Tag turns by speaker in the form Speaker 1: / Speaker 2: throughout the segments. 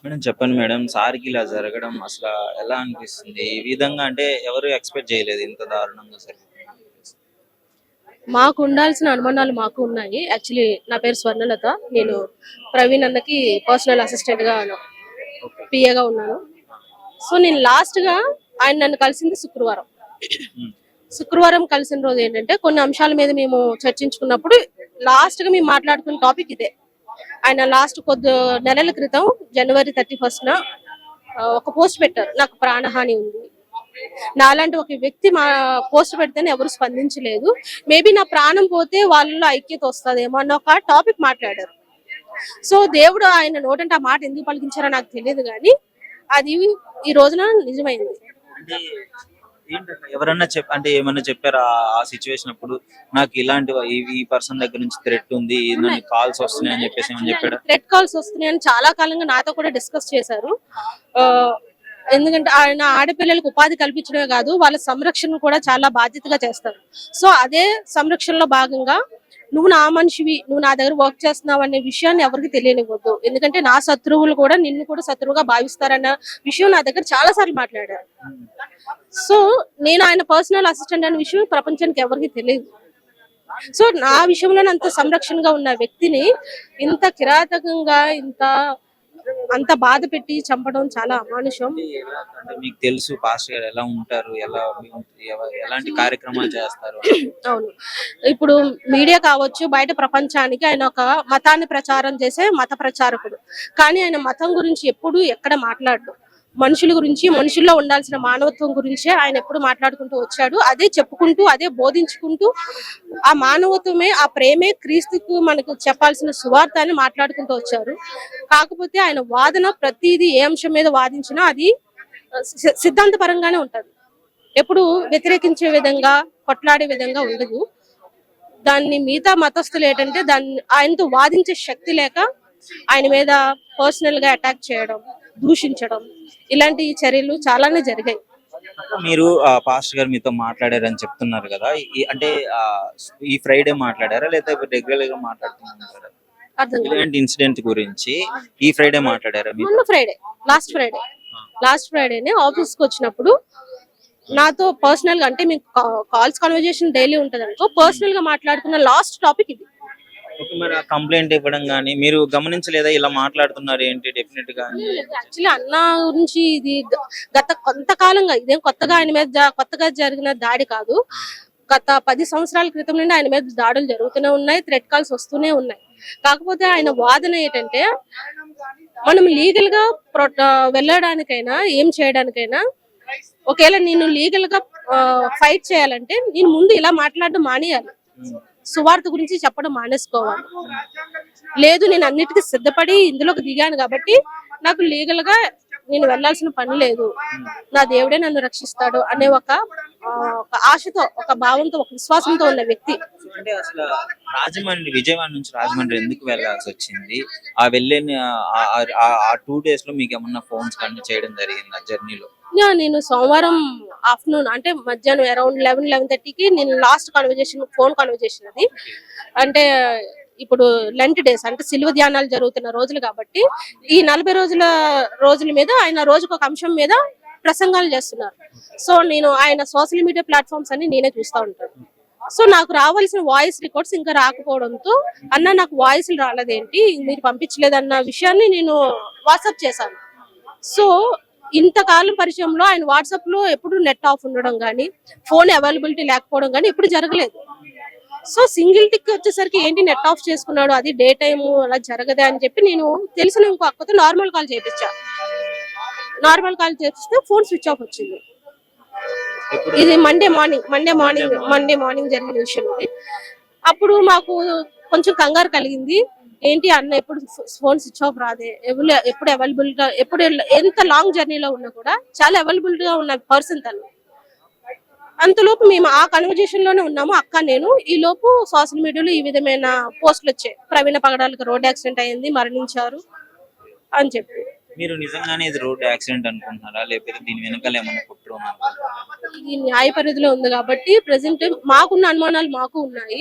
Speaker 1: Madam చెప్పండి madam. సార్‌కి ఇలా జరగడం అసల ఎలా అనిపిస్తుంది? ఈ విధంగా అంటే ఎవరు ఎక్స్‌పెక్ట్ చేయలేదు ఇంత దారుణంగా జరుగుతుందని చెప్పేసి.
Speaker 2: మాకుండాల్సిన అనుమానాలు మాకు ఉన్నాయి. యాక్చువల్లీ నా పేరు స్వర్ణలత. నేను ప్రవీణ్ అన్నకి పర్సనల్ అసిస్టెంట్‌గా
Speaker 1: ఓకే.
Speaker 2: పీఏగా ఉన్నాను. సో, నేను లాస్ట్‌గా ఆయన నన్ను కలిసింది శుక్రవారం.
Speaker 1: హ్మ్.
Speaker 2: శుక్రవారం కలిసిన రోజు ఏంటంటే కొన్ని అంశాల మీద మేము చర్చించుకున్నప్పుడు లాస్ట్‌గా మేము మాట్లాడుకున్న టాపిక్ ఇదే. ఆయన లాస్ట్ కొద్ది నెలల క్రితం జనవరి 31న ఒక పోస్ట్ పెట్టారు. నాకు ప్రాణహాని ఉంది. నాలాంటి ఒక వ్యక్తి మా పోస్ట్ పెడితేనే ఎవరు స్పందించలేదు. మేబీ నా ప్రాణం పోతే వాళ్ళలో ఐక్యత వస్తదేమో అన్న ఒక టాపిక్ మాట్లాడారు. సో దేవుడు ఆయన నోటంటే ఆ మాట ఎందుకు పలికించారో నాకు తెలియదు గానీ అది ఈ రోజున నిజమైంది.
Speaker 1: అంటే ఏంటంటే ఎవరన్నా అంటే ఏమన్నా చెప్పారా ఆ సిట్యుయేషన్ అప్పుడు? నాకు ఇలాంటి ఈ పర్సన్ దగ్గర నుంచి థ్రెట్ ఉంది.
Speaker 2: ఉన్నాయి.
Speaker 1: నన్ను కాల్స్ వస్తున్నాయి అని చెప్పేసి ఏమన్నా చెప్పాడా?
Speaker 2: థ్రెట్ కాల్స్ వస్తున్నాయని చాలా కాలంగా నాతో కూడా డిస్కస్ చేశారు. ఆహ్, ఎందుకంటే ఆయన ఆడపిల్లలకు ఉపాధి కల్పించడమే కాదు, వాళ్ళ సంరక్షణ కూడా చాలా బాధ్యతగా చేస్తారు. సో అదే సంరక్షణలో భాగంగా నువ్వు నా మనిషివి, నువ్వు నా దగ్గర వర్క్ చేస్తున్నావు అనే విషయాన్ని ఎవరికి తెలియనివ్వద్దు. ఎందుకంటే నా శత్రువులు కూడా నిన్ను కూడా శత్రువుగా భావిస్తారన్న విషయం నా దగ్గర చాలా సార్లు మాట్లాడారు.
Speaker 1: హ్మ్.
Speaker 2: సో నేను ఆయన పర్సనల్ అసిస్టెంట్ అనే విషయం ప్రపంచానికి ఎవరికి తెలియదు. సో నా విషయంలో అంత సంరక్షణగా ఉన్న వ్యక్తిని ఇంత కిరాతకంగా అంత బాధ పెట్టి చంపడం చాలా అమానుషం.
Speaker 1: అంటే అంటే మీకు తెలుసు పాస్టర్ గారు ఎలా ఉంటారు? ఎలాంటి కార్యక్రమాలు చేస్తారు అని.
Speaker 2: అవును. ఇప్పుడు మీడియా కావచ్చు, బయట ప్రపంచానికి ఆయన ఒక మతాన్ని ప్రచారం చేసే మత ప్రచారకుడు. కానీ ఆయన మతం గురించి ఎప్పుడు ఎక్కడ మాట్లాడడు. మనుషుల గురించి, మనుషుల్లో ఉండాల్సిన మానవత్వం గురించే ఆయన ఎప్పుడు మాట్లాడుకుంటూ వచ్చాడు. అదే చెప్పుకుంటూ, అదే బోధించుకుంటూ ఆ మానవత్వమే, ఆ ప్రేమే క్రీస్తుకు మనకు చెప్పాల్సిన సువార్త అని మాట్లాడుకుంటూ వచ్చారు. కాకపోతే ఆయన వాదన ప్రతిదీ ఏ అంశం మీద వాదించినా అది సిద్ధాంత పరంగానే ఉంటది. ఎప్పుడు వ్యతిరేకించే విధంగా, కొట్లాడే విధంగా ఉండదు. దాన్ని మిగతా మతస్థులు ఏంటంటే దాన్ని ఆయనతో వాదించే శక్తి లేక ఆయన మీద పర్సనల్ గా అటాక్ చేయడం, దూషించడం ఇలాంటి చర్యలు చాలానే జరిగాయి.
Speaker 1: మీరు పాస్టర్ గారు మీతో మాట్లాడారని చెప్తున్నారు కదా! అంటే ఆహ్, ఈ ఫ్రైడే మాట్లాడారా? లేకపోతే రెగ్యులర్‌గా మాట్లాడుతూ ఉంటారా?
Speaker 2: అర్థం కాదు.
Speaker 1: ఇలాంటి ఇన్సిడెంట్ గురించి ఈ ఫ్రైడే మాట్లాడారా మీతో?
Speaker 2: మొన్న ఫ్రైడే, లాస్ట్ ఫ్రైడే,
Speaker 1: ఆ!
Speaker 2: లాస్ట్ ఫ్రైడేనే ఆఫీస్ కి వచ్చినప్పుడు నాతో పర్సనల్ గా అంటే మీకు కాల్స్ కన్వర్జేషన్ డైలీ ఉంటది అనుకో,
Speaker 1: హ్మ్.
Speaker 2: పర్సనల్ గా మాట్లాడుకున్న లాస్ట్ టాపిక్ ఇది.
Speaker 1: ఓకే. మరి ఆ కంప్లెయింట్ ఇవ్వడం గాని, మీరు గమనించలేదా ఇలా మాట్లాడుతున్నారు ఏంటి డెఫినిట్‌గా అని?
Speaker 2: యాక్చువల్లీ అన్న గురించి ఇది గత కొంతకాలంగా ఇదేం కొత్తగా ఆయన మీద కొత్తగా జరిగిన దాడి కాదు. గత 10 సంవత్సరాల క్రితం నుండి ఆయన మీద దాడులు జరుగుతూనే ఉన్నాయి. థ్రెట్ కాల్స్ వస్తూనే ఉన్నాయి. కాకపోతే ఆయన వాదన ఏంటంటే మనం లీగల్ గా వెళ్ళడానికైనా ఏం చేయడానికైనా ఒకవేళ నేను లీగల్ గా ఫైట్ చేయాలంటే నేను ముందు ఇలా మాట్లాడడం మానేయాలి.
Speaker 1: హ్మ్.
Speaker 2: సువార్త గురించి చెప్పడం మానేసుకోవాలి. లేదు నేను అన్నిటికీ సిద్ధపడి ఇందులోకి దిగాను కాబట్టి నాకు లీగల్ గా నేను వెళ్ళాల్సిన పని లేదు. నా దేవుడే నన్ను రక్షిస్తాడు అనే ఒక ఆశతో, ఒక భావంతో, ఒక విశ్వాసంతో ఉన్న వ్యక్తి.
Speaker 1: సో, అంటే అసల విజయవాడ నుంచి రాజమండ్రి ఎందుకు వెళ్ళాల్సొచ్చింది? ఆ వెళ్ళిన ఆ 2 డేస్‌లో మీకేమన్నా ఫోన్స్ కానీ చేయడం జరిగిందా జర్నీలో?
Speaker 2: నేను సోమవారం ఆఫ్టర్‌నూన్ అంటే మధ్యాహ్నం అరౌండ్ 11, 11:30కి నేను లాస్ట్ ఫోన్ కన్వర్జేషన్ అది. అంటే ఇప్పుడు లెంట్ డేస్ అంటే సిలువ ధ్యానాలు జరుగుతున్న రోజులు కాబట్టి ఈ 40 రోజుల మీద ఆయన రోజుకొక అంశం మీద ప్రసంగాలు చేస్తున్నారు. సో నేను ఆయన సోషల్ మీడియా ప్లాట్‌ఫామ్స్ అన్ని నేనే చూస్తా ఉంటాను. సో నాకు రావాల్సిన వాయిస్ రికార్డ్స్ ఇంకా రాకపోవడంతో అన్న నాకు వాయిస్‌లు రాలేదేంటి మీరు పంపించలేదన్న విషయాన్ని నేను వాట్సాప్ చేశాను. సో ఇంతకాలం పరిచయంలో ఆయన వాట్సాప్ లో ఎప్పుడు నెట్ ఆఫ్ ఉండడం గానీ, ఫోన్ అవైలబిలిటీ లేకపోవడం గానీ ఎప్పుడు జరగలేదు. సో సింగిల్ టిక్ వచ్చేసరికి ఏంటి నెట్ ఆఫ్ చేసుకున్నాడు, అది డే టైము అలా జరగదే అని చెప్పి నేను తెలిసిన ఇంకో అక్కతో నార్మల్ కాల్ చేపించా. నార్మల్ కాల్ చేపిస్తే ఫోన్ స్విచ్ ఆఫ్ వచ్చింది.
Speaker 1: ఎప్పుడు?
Speaker 2: ఇది మండే మార్నింగ్ జరిగిన విషయం ఇది. అప్పుడు మాకు కొంచెం కంగారు కలిగింది. ఏంటి అన్న ఎప్పుడు ఫోన్ స్విచ్ ఆఫ్ రాదే, ఎప్పుడు అవైలబుల్ గా ఎంత లాంగ్ జర్నీలో ఉన్నా కూడా చాలా అవైలబుల్ గా ఉన్న పర్సన్ తను. అంతలోపు మేము ఆ కన్వర్జేషన్ లోనే ఉన్నాము అక్క నేను. ఈ లోపు సోషల్ మీడియాలో ఈ విధమైన పోస్టులు వచ్చాయి. ప్రవీణ పగడాలకు రోడ్ యాక్సిడెంట్ అయింది, మరణించారు అని చెప్పి.
Speaker 1: మీరు నిజంగానే ఇది రోడ్ యాక్సిడెంట్ అనుకుంటున్నారా? లేకపోతే దీని వెనకాల ఏమన్నా కుట్ర ఉందనుకుంటున్నారా?
Speaker 2: ఇది న్యాయ పరిధిలో ఉంది కాబట్టి ప్రెసెంట్ మాకున్న అనుమానాలు మాకు ఉన్నాయి.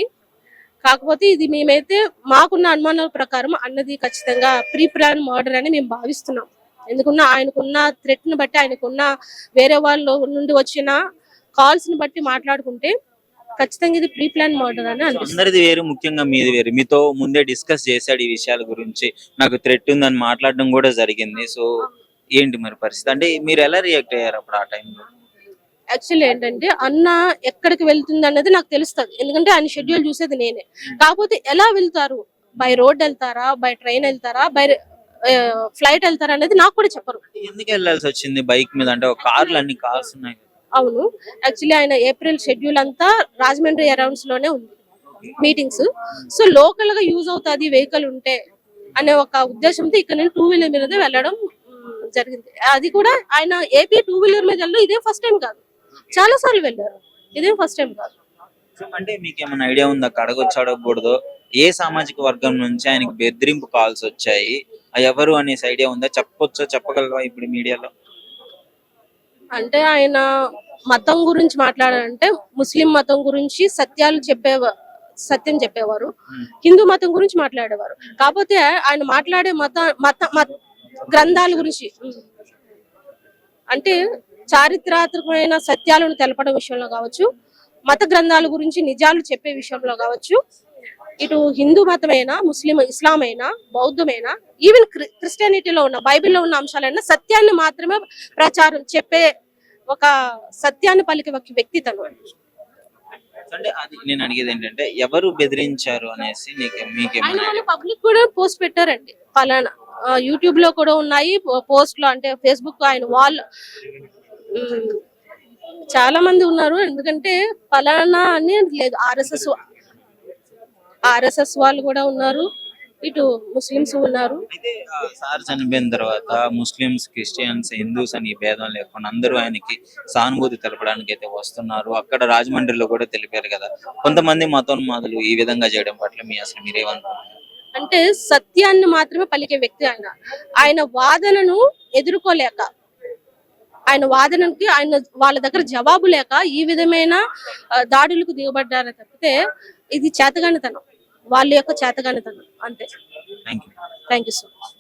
Speaker 2: కాకపోతే ఇది మేమైతే మాకున్న అనుమానాల ప్రకారం అన్నది ఖచ్చితంగా ప్రీ ప్లాన్ మర్డర్ అని మేము భావిస్తున్నాం. ఎందుకున్నా ఆయనకున్న థ్రెట్ ని బట్టి, ఆయనకున్న వేరే వాళ్ళ నుండి వచ్చిన కాల్స్ ని బట్టి మాట్లాడుకుంటే ఖచ్చితంగా ఇది ప్రీ ప్లాన్ మర్డర్ అని అనిపిస్తుంది.
Speaker 1: అందరిది వేరు, ముఖ్యంగా మీది వేరు. మీతో ముందే డిస్కస్ చేశాడు ఈ విషయాల గురించి, నాకు థ్రెట్ ఉందని మాట్లాడడం కూడా జరిగింది. సో ఏంటి మరి పరిస్థితి, అంటే మీరు ఎలా రియాక్ట్ అయ్యారు అప్పుడు ఆ టైంలో?
Speaker 2: యాక్చువల్లీ ఏంటంటే అన్న ఎక్కడికి వెళ్తుంది అన్నది నాకు తెలుస్తుంది, ఎందుకంటే ఆయన షెడ్యూల్ చూసేది నేనే. కాకపోతే ఎలా వెళ్తారు, బై రోడ్ వెళ్తారా, బై ట్రైన్ వెళ్తారా, బై ఫ్లైట్ వెళ్తారా అనేది నాకు కూడా చెప్పరు.
Speaker 1: ఎందుకు వెళ్ళాల్సి వచ్చింది బైక్ మీద? అంటే ఒక కార్లు, అన్ని కార్స్ ఉన్నాయి కదా.
Speaker 2: అవును, యాక్చువల్లీ ఆయన ఏప్రిల్ షెడ్యూల్ అంతా రాజమండ్రి అరౌండ్స్ లోనే ఉంది మీటింగ్స్. సో లోకల్ గా యూజ్ అవుతుంది వెహికల్ ఉంటే అనే ఒక ఉద్దేశంతో ఇక్కడ నేను 2 వీలర్ మీద వెళ్ళడం జరిగింది. అది కూడా ఆయన ఏపీ 2 వీలర్ మీద వెళ్ళడం ఇదే ఫస్ట్ టైం కాదు, చాలా సార్లు వెళ్ళారు, ఇదేం ఫస్ట్ టైం కాదు.
Speaker 1: సో అంటే మీకు ఏమైనా ఐడియా ఉందా, అడగొచ్చు అడగకూడదు, ఏ సామాజిక వర్గం నుంచి ఆయనకి బెదిరింపు కాల్స్ వచ్చాయి, ఎవరు అనేసి ఐడియా ఉందా? చెప్పొచ్చా, చెప్పగలవా ఇప్పుడు మీడియాలో?
Speaker 2: అంటే ఆయన మతం గురించి మాట్లాడాలంటే ముస్లిం మతం గురించి సత్యం చెప్పేవారు, హిందూ మతం గురించి మాట్లాడేవారు. కాకపోతే ఆయన మాట్లాడే మత గ్రంథాల గురించి, అంటే చారిత్రాత్మకమైన సత్యాలను తెలపడం విషయంలో కావచ్చు, మత గ్రంథాల గురించి నిజాలు చెప్పే విషయంలో కావచ్చు, ఇటు హిందూ మతమైనా, ముస్లిం, ఇస్లాం అయినా, బౌద్ధమైనా, ఈవెన్ క్రిస్టియానిటీలో ఉన్న బైబిల్లో ఉన్న అంశాలైనా సత్యాన్ని మాత్రమే ప్రచారం చెప్పే ఒక సత్యాన్ని పలికే ఒక వ్యక్తి తను.
Speaker 1: అంటే అది నేను అడిగేది ఏంటంటే, ఎవరు బెదిరించారు అనేసి
Speaker 2: ఆయన
Speaker 1: మీకేమైనా
Speaker 2: వాళ్ళ పబ్లిక్ కూడా పోస్ట్ పెట్టారండి, ఫలానా యూట్యూబ్ లో కూడా ఉన్నాయి పోస్ట్ లో, అంటే ఫేస్బుక్ ఆయన వాళ్ళు చాలా మంది ఉన్నారు. ఎందుకంటే ఫలానా అని లేదు, ఆర్ఎస్ఎస్ వాళ్ళు కూడా ఉన్నారు, ఇటు ముస్లిమ్స్ ఉన్నారు.
Speaker 1: అయితే సార్ చనిపోయిన తర్వాత ముస్లిమ్స్, క్రిస్టియన్స్, హిందూస్ అని ఈ భేదం లేకుండా అందరూ ఆయనకి సానుభూతి తెలపడానికి అయితే వస్తున్నారు. అక్కడ రాజమండ్రిలో కూడా తెలిపారు కదా. కొంతమంది మతోన్మాదులు ఈ విధంగా చేయడం పట్ల మీరేమనుకుంటున్నారు?
Speaker 2: అంటే సత్యాన్ని మాత్రమే పలికే వ్యక్తి ఆయన. ఆయన వాదనను ఎదుర్కోలేక, ఆయన వాదనకి ఆయన వాళ్ళ దగ్గర జవాబు లేక ఈ విధమైన దాడులకు దిగబడ్డారే తప్పితే ఇది చేతగానితనం, వాళ్ళ యొక్క చేతగానితనం అంతే.
Speaker 1: Thank you.
Speaker 2: Thank you so much.